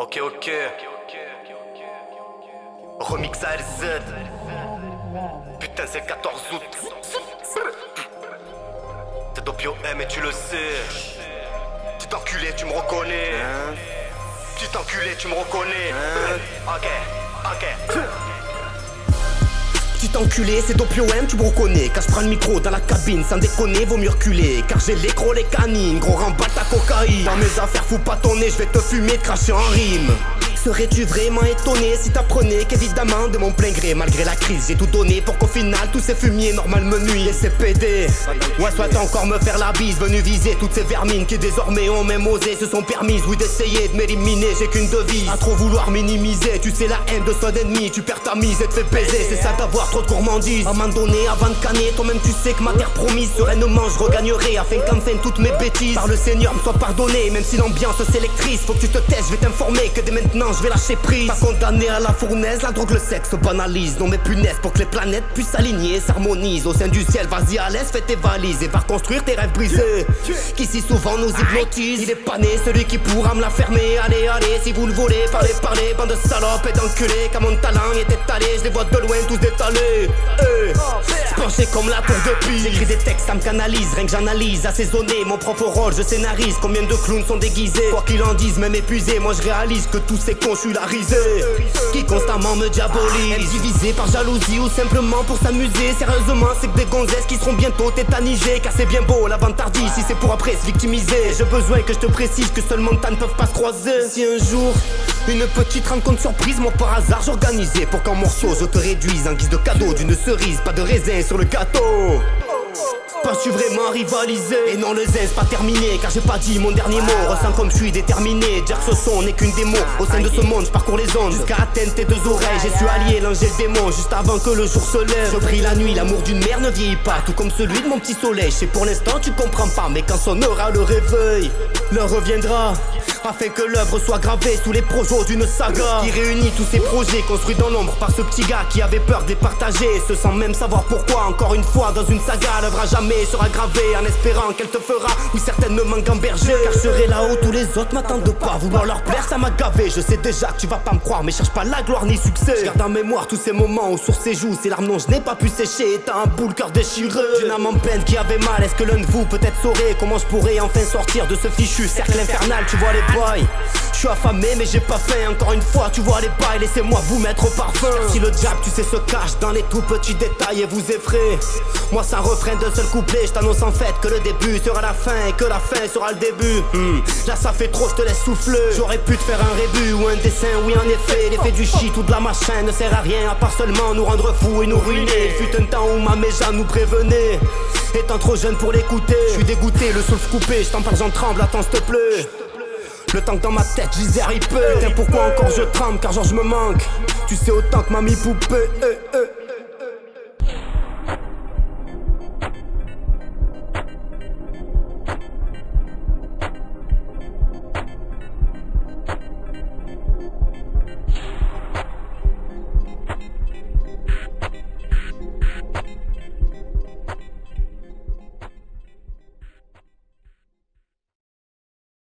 Ok. Remix ALZ. Putain, c'est le 14 août. T'es Doppio M et tu le sais. Petit enculé, tu me reconnais. Petit enculé, tu me reconnais. Ok. Petit enculé, c'est Doppio M, tu me reconnais. Quand je prends le micro dans la cabine, sans déconner, vaut mieux reculer. Car j'ai l'écro, les canines, gros remballe ta cocaïne. Dans mes affaires, fous pas ton nez, je vais te fumer, cracher en rime. Serais-tu vraiment étonné si t'apprenais qu'évidemment de mon plein gré, malgré la crise, j'ai tout donné pour qu'au final tous ces fumiers normal me nuisent et ces PD. Ouais, souhaite encore me faire la bise, venu viser toutes ces vermines qui désormais ont même osé, se sont permises, oui, d'essayer de m'éliminer. J'ai qu'une devise, à trop vouloir minimiser. Tu sais la haine de son ennemi, tu perds ta mise et te fais baiser. C'est ça d'avoir trop de gourmandise. À m'en donner avant de canner, toi-même tu sais que ma terre promise sereinement je regagnerai, afin qu'enfin toutes mes bêtises par le Seigneur me soient pardonnées. Même si l'ambiance sélectrice, faut que tu te taises, je vais t'informer que dès maintenant je vais lâcher prise. Pas condamné à la fournaise, la drogue, le sexe banalise. Non mais punaises, pour que les planètes puissent s'aligner, s'harmonisent. Au sein du ciel, vas-y à l'aise, fais tes valises et va reconstruire tes rêves brisés qui si souvent nous hypnotisent. Il est pas né celui qui pourra me la fermer. Allez, si vous le voulez, parlez, bande de salopes et d'enculés. Car mon talent est étalé, je les vois de loin tous détalés. Penché comme la tour de Pise. J'écris des textes, ça me canalise, rien que j'analyse. Assaisonné, mon propre rôle, je scénarise. Combien de clowns sont déguisés, quoi qu'ils en disent, même épuisés. Moi je réalise que tous ces cons, je suis la risée qui constamment me diabolise. Divisé par jalousie ou simplement pour s'amuser. Sérieusement, c'est que des gonzesses qui seront bientôt tétanisées. Car c'est bien beau l'avant-tardie, si c'est pour après se victimiser. J'ai besoin que je te précise que seules montagnes peuvent pas se croiser. Si un jour une petite rencontre surprise, moi par hasard j'organisais pour qu'en morceaux je te réduise en guise de cadeau d'une cerise, pas de raisin sur le gâteau. Penses-tu vraiment rivaliser? Et non, le zen c'est pas terminé, car j'ai pas dit mon dernier mot. Ressens comme je suis déterminé, dire que ce son n'est qu'une démo. Au sein de ce monde, je parcours les ondes jusqu'à atteindre tes deux oreilles. J'ai su allier l'ange et le démon juste avant que le jour se lève. Je brille la nuit, l'amour d'une mère ne vieillit pas, tout comme celui de mon petit soleil. Je sais pour l'instant tu comprends pas, mais quand sonnera le réveil, l'heure reviendra afin que l'œuvre soit gravée sous les projets d'une saga qui réunit tous ces projets construits dans l'ombre par ce petit gars qui avait peur de les partager, se sans même savoir pourquoi. Encore une fois dans une saga, l'œuvre à jamais sera gravée en espérant qu'elle te fera, oui, certainement gamberger. Car je serai là où tous les autres m'attendent de pas. Vouloir leur plaire, ça m'a gavé. Je sais déjà que tu vas pas me croire, mais cherche pas la gloire ni succès. Je garde en mémoire tous ces moments où sur ses joues ces larmes non je n'ai pas pu sécher. Et t'as un boule cœur déchiré d'une âme en peine qui avait mal. Est-ce que l'un de vous peut-être saurait comment je pourrais enfin sortir de ce fichu cercle infernal? Tu vois les bails, je suis affamé mais j'ai pas faim. Encore une fois tu vois les bails, laissez-moi vous mettre au parfum. Car si le diable tu sais se cache dans les tout petits détails et vous effraie, moi c'est un refrain d'un seul couplet. Je t'annonce en fait que le début sera la fin et que la fin sera le début. Là ça fait trop, je te laisse souffler. J'aurais pu te faire un rébut ou un dessin, oui en effet. L'effet du shit ou de la machin ne sert à rien à part seulement nous rendre fous et nous ruiner. Il fut un temps où ma méja nous prévenait, étant trop jeune pour l'écouter. Je suis dégoûté, le souffle coupé, je t'en parle, j'en tremble, attends s'il te plaît. Le temps que dans ma tête je disais ripé. Putain pourquoi encore je tremble, car genre je me manque. Tu sais autant que mamie poupée.